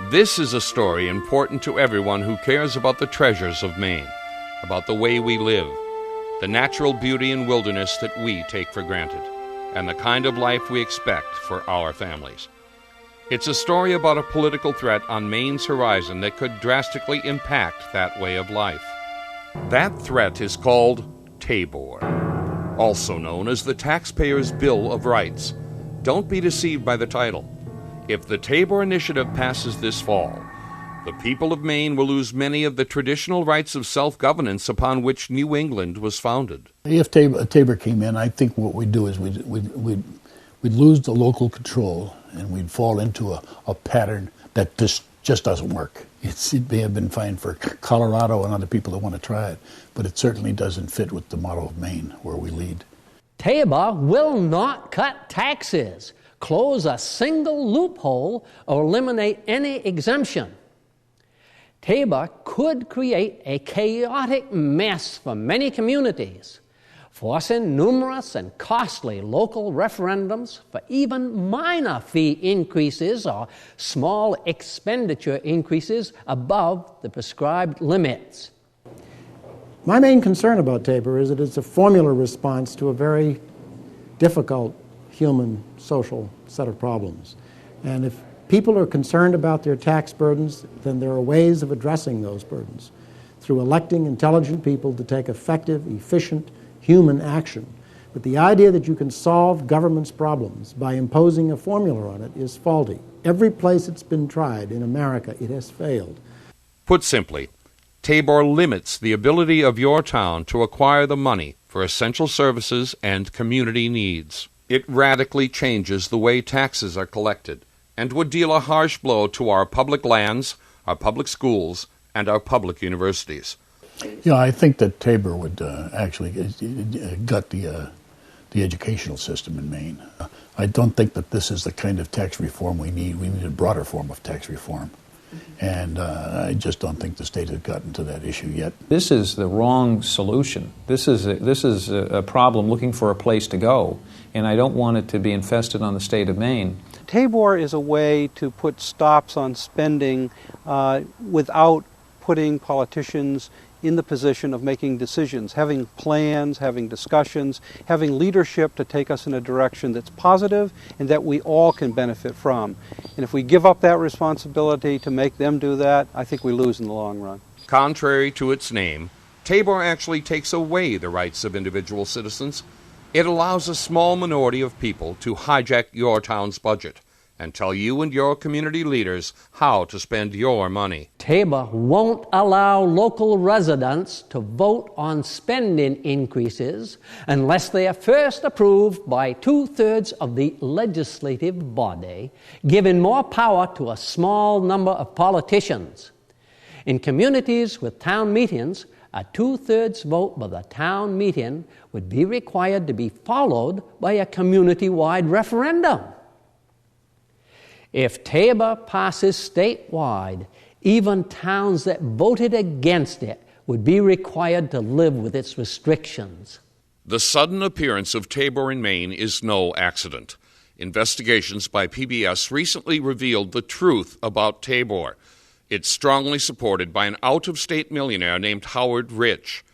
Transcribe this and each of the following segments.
This is a story important to everyone who cares about the treasures of Maine, about the way we live, the natural beauty and wilderness that we take for granted, and the kind of life we expect for our families. It's a story about a political threat on Maine's horizon that could drastically impact that way of life. That threat is called Tabor, also known as the Taxpayer's Bill of Rights. Don't be deceived by the title. If the Tabor Initiative passes this fall, the people of Maine will lose many of the traditional rights of self-governance upon which New England was founded. If Tabor came in, I think what we'd do is we'd lose the local control and we'd fall into a pattern that just doesn't work. It may have been fine for Colorado and other people that want to try it, but it certainly doesn't fit with the model of Maine, where we lead. Tabor will not cut taxes, close a single loophole, or eliminate any exemption. Tabor could create a chaotic mess for many communities, forcing numerous and costly local referendums for even minor fee increases or small expenditure increases above the prescribed limits. My main concern about Tabor is that it's a formula response to a very difficult human social set of problems. And if people are concerned about their tax burdens, then there are ways of addressing those burdens through electing intelligent people to take effective, efficient, human action. But the idea that you can solve government's problems by imposing a formula on it is faulty. Every place it's been tried in America, it has failed. Put simply, Tabor limits the ability of your town to acquire the money for essential services and community needs. It radically changes the way taxes are collected and would deal a harsh blow to our public lands, our public schools, and our public universities. Yeah, I think that Tabor would actually gut the educational system in Maine. I don't think that this is the kind of tax reform we need. We need a broader form of tax reform. And I just don't think the state has gotten to that issue yet. This is the wrong solution. This is a problem looking for a place to go, and I don't want it to be infested on the state of Maine. Tabor is a way to put stops on spending without putting politicians in the position of making decisions, having plans, having discussions, having leadership to take us in a direction that's positive and that we all can benefit from. And if we give up that responsibility to make them do that, I think we lose in the long run. Contrary to its name, Tabor actually takes away the rights of individual citizens. It allows a small minority of people to hijack your town's budget and tell you and your community leaders how to spend your money. Tabor won't allow local residents to vote on spending increases unless they are first approved by 2/3 of the legislative body, giving more power to a small number of politicians. In communities with town meetings, a 2/3 vote by the town meeting would be required to be followed by a community-wide referendum. If Tabor passes statewide, even towns that voted against it would be required to live with its restrictions. The sudden appearance of Tabor in Maine is no accident. Investigations by PBS recently revealed the truth about Tabor. It's strongly supported by an out-of-state millionaire named Howard Rich.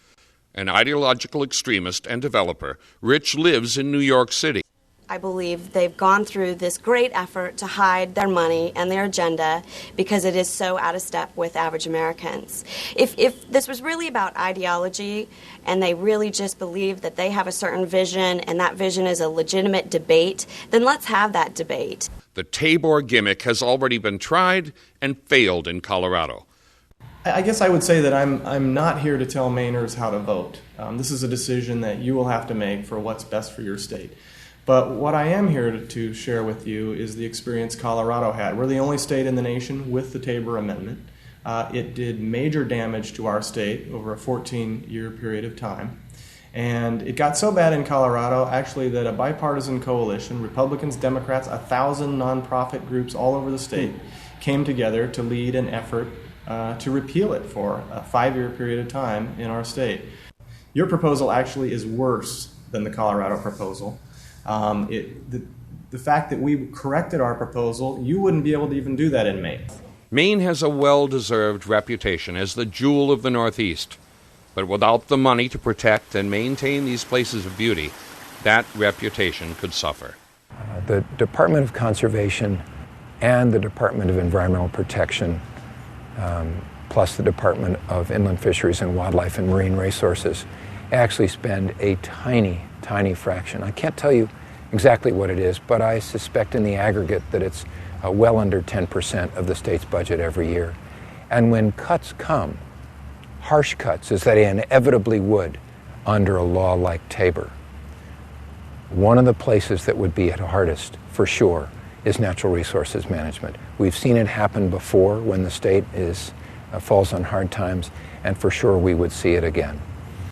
An ideological extremist and developer, Rich lives in New York City. I believe they've gone through this great effort to hide their money and their agenda because it is so out of step with average Americans. If this was really about ideology and they really just believe that they have a certain vision and that vision is a legitimate debate, then let's have that debate. The Tabor gimmick has already been tried and failed in Colorado. I guess I would say that I'm not here to tell Mainers how to vote. This is a decision that you will have to make for what's best for your state. But what I am here to share with you is the experience Colorado had. We're the only state in the nation with the Tabor Amendment. It did major damage to our state over a 14-year period of time. And it got so bad in Colorado, actually, that a bipartisan coalition, Republicans, Democrats, 1,000 nonprofit groups all over the state, came together to lead an effort to repeal it for a 5-year period of time in our state. Your proposal actually is worse than the Colorado proposal. The fact that we corrected our proposal, you wouldn't be able to even do that in Maine. Maine has a well-deserved reputation as the jewel of the Northeast, but without the money to protect and maintain these places of beauty, that reputation could suffer. The Department of Conservation and the Department of Environmental Protection, plus the Department of Inland Fisheries and Wildlife and Marine Resources, actually spend a tiny, tiny fraction. I can't tell you exactly what it is, but I suspect in the aggregate that it's well under 10% of the state's budget every year. And when cuts come, harsh cuts, as they inevitably would under a law like Tabor, one of the places that would be at hardest, for sure, is natural resources management. We've seen it happen before when the state falls on hard times, and for sure we would see it again.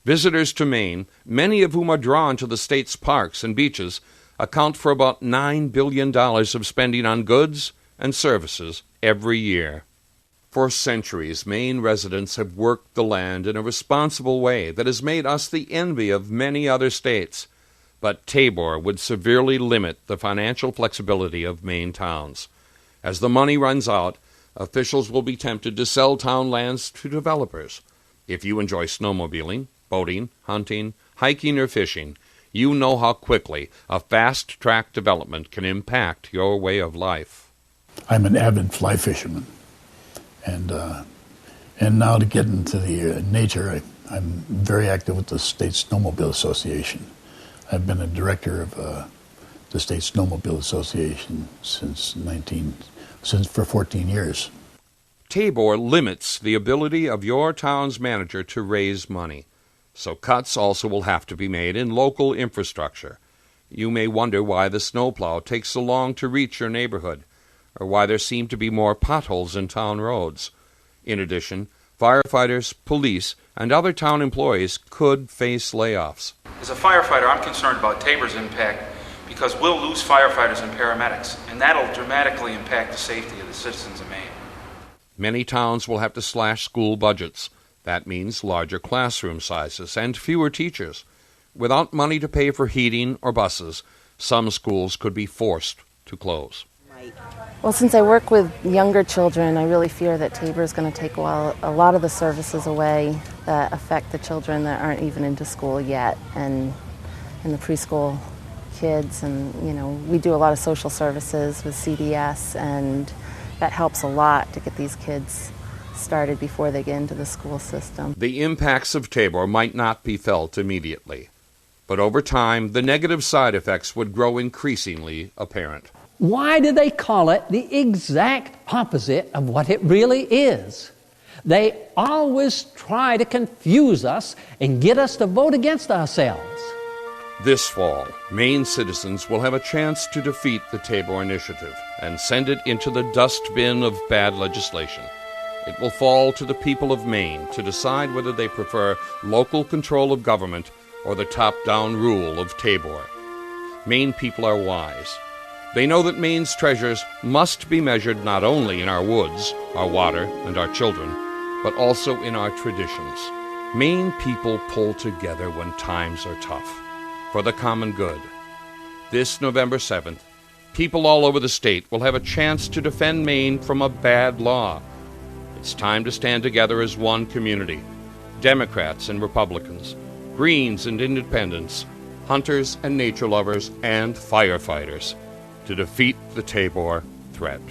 Visitors to Maine, many of whom are drawn to the state's parks and beaches, account for about $9 billion of spending on goods and services every year. For centuries, Maine residents have worked the land in a responsible way that has made us the envy of many other states. But Tabor would severely limit the financial flexibility of Maine towns. As the money runs out, officials will be tempted to sell town lands to developers. If you enjoy snowmobiling, boating, hunting, hiking, or fishing, you know how quickly a fast-track development can impact your way of life. I'm an avid fly fisherman, and now to get into the nature, I'm very active with the State Snowmobile Association. I've been a director of the State Snowmobile Association for 14 years. Tabor limits the ability of your town's manager to raise money, so cuts also will have to be made in local infrastructure. You may wonder why the snowplow takes so long to reach your neighborhood, or why there seem to be more potholes in town roads. In addition, firefighters, police, and other town employees could face layoffs. As a firefighter, I'm concerned about Tabor's impact because we'll lose firefighters and paramedics, and that'll dramatically impact the safety of the citizens of Maine. Many towns will have to slash school budgets. That means larger classroom sizes and fewer teachers. Without money to pay for heating or buses, some schools could be forced to close. Well, since I work with younger children, I really fear that Tabor is going to take a lot of the services away that affect the children that aren't even into school yet, and the preschool kids. And, we do a lot of social services with CDS, and that helps a lot to get these kids started before they get into the school system. The impacts of Tabor might not be felt immediately, but over time, the negative side effects would grow increasingly apparent. Why do they call it the exact opposite of what it really is? They always try to confuse us and get us to vote against ourselves. This fall, Maine citizens will have a chance to defeat the Tabor Initiative and send it into the dustbin of bad legislation. It will fall to the people of Maine to decide whether they prefer local control of government or the top-down rule of Tabor. Maine people are wise. They know that Maine's treasures must be measured not only in our woods, our water, and our children, but also in our traditions. Maine people pull together when times are tough, for the common good. This November 7th, people all over the state will have a chance to defend Maine from a bad law. It's time to stand together as one community, Democrats and Republicans, Greens and Independents, hunters and nature lovers, and firefighters, to defeat the Tabor Threat.